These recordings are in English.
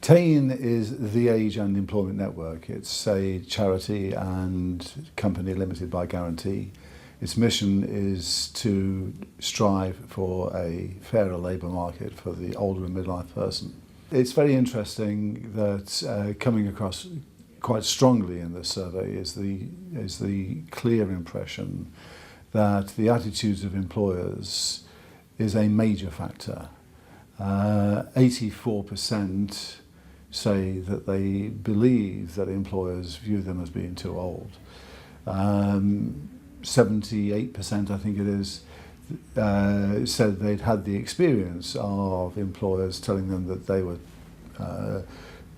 TAEN is the Age and Employment Network. It's a charity and company limited by guarantee. Its mission is to strive for a fairer labour market for the older and midlife person. It's very interesting that coming across quite strongly in this survey is the clear impression that the attitudes of employers is a major factor. 84% say that they believe that employers view them as being too old. 78%, I think it is, said they'd had the experience of employers telling them that they were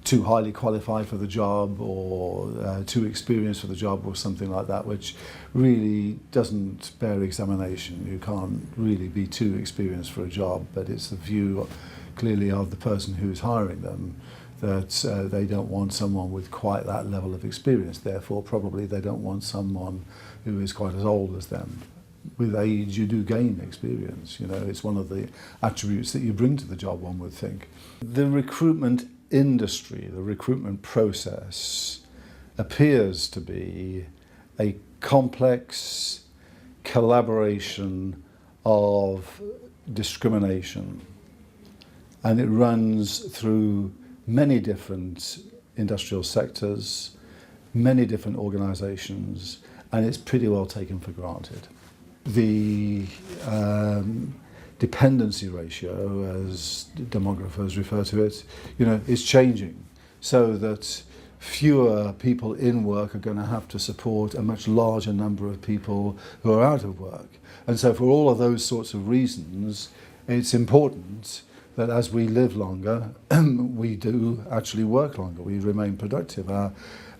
too highly qualified for the job or too experienced for the job or something like that, which really doesn't bear examination. You can't really be too experienced for a job, but it's the view clearly of the person who's hiring them that they don't want someone with quite that level of experience. Therefore, probably they don't want someone who is quite as old as them. With age, you do gain experience. You know, it's one of the attributes that you bring to the job, one would think. The recruitment industry, the recruitment process, appears to be a complex collaboration of discrimination, and it runs through many different industrial sectors, many different organisations, and it's pretty well taken for granted. The dependency ratio, as demographers refer to it, is changing, so that fewer people in work are going to have to support a much larger number of people who are out of work. And so for all of those sorts of reasons, it's important that as we live longer, we do actually work longer, we remain productive.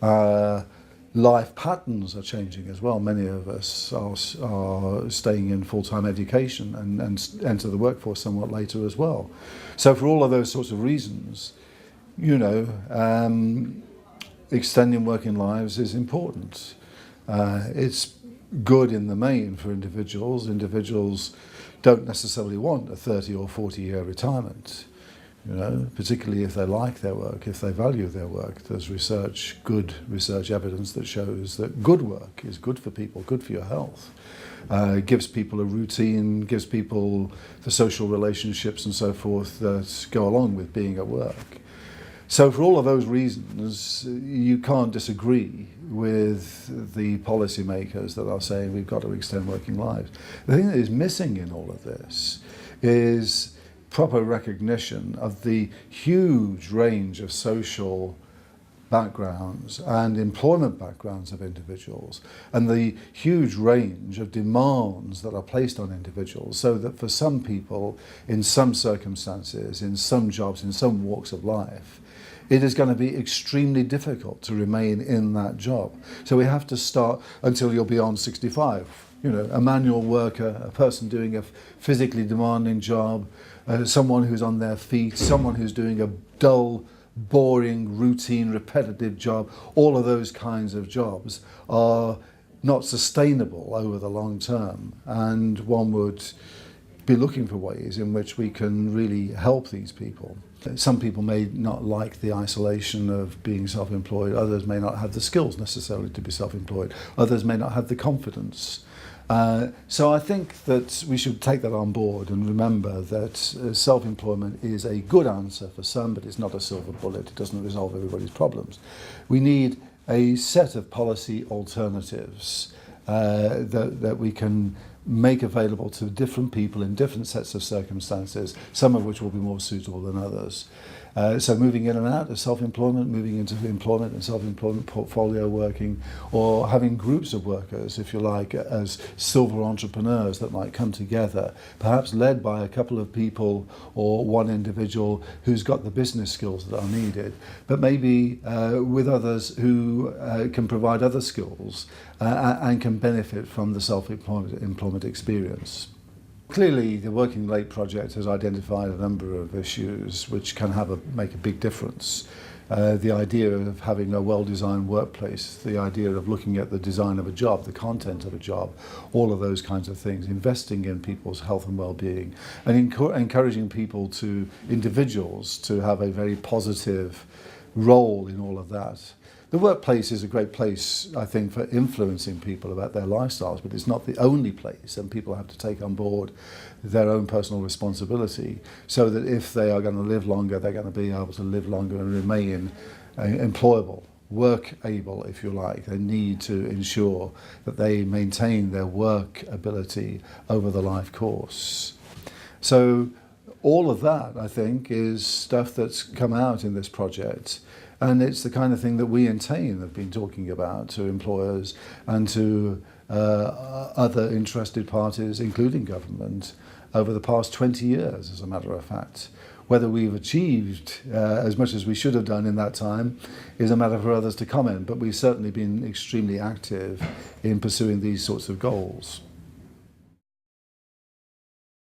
Our life patterns are changing as well. Many of us are staying in full-time education and enter the workforce somewhat later as well. So for all of those sorts of reasons, extending working lives is important. It's good in the main for individuals. Individuals don't necessarily want a 30 or 40-year retirement, particularly if they like their work, if they value their work. There's good research evidence that shows that good work is good for people, good for your health. Gives people a routine, gives people the social relationships and so forth that go along with being at work. So for all of those reasons, you can't disagree with the policymakers that are saying we've got to extend working lives. The thing that is missing in all of this is proper recognition of the huge range of social backgrounds and employment backgrounds of individuals, and the huge range of demands that are placed on individuals, so that for some people, in some circumstances, in some jobs, in some walks of life, it is going to be extremely difficult to remain in that job. So we have to start until you're beyond 65. A manual worker, a person doing a physically demanding job, someone who's on their feet, someone who's doing a dull, boring, routine, repetitive job. All of those kinds of jobs are not sustainable over the long term, and one would be looking for ways in which we can really help these people. Some people may not like the isolation of being self-employed, others may not have the skills necessarily to be self-employed, others may not have the confidence. So I think that we should take that on board and remember that self-employment is a good answer for some, but it's not a silver bullet. It doesn't resolve everybody's problems. We need a set of policy alternatives that we can make available to different people in different sets of circumstances, some of which will be more suitable than others. So moving in and out of self-employment, moving into employment and self-employment, portfolio working, or having groups of workers, if you like, as silver entrepreneurs that might come together, perhaps led by a couple of people or one individual who's got the business skills that are needed, but maybe with others who can provide other skills and can benefit from the self-employment experience. Clearly, the Working Late project has identified a number of issues which can make a big difference. the idea of having a well-designed workplace, the idea of looking at the design of a job, the content of a job, all of those kinds of things, investing in people's health and well-being, and encouraging people individuals to have a very positive role in all of that. The workplace is a great place, I think, for influencing people about their lifestyles, but it's not the only place, and people have to take on board their own personal responsibility so that if they are going to live longer, they're going to be able to live longer and remain employable, work able, if you like. They need to ensure that they maintain their work ability over the life course. So all of that, I think, is stuff that's come out in this project. And it's the kind of thing that we in TAEN have been talking about to employers and to other interested parties, including government, over the past 20 years, as a matter of fact. Whether we've achieved as much as we should have done in that time is a matter for others to comment, but we've certainly been extremely active in pursuing these sorts of goals.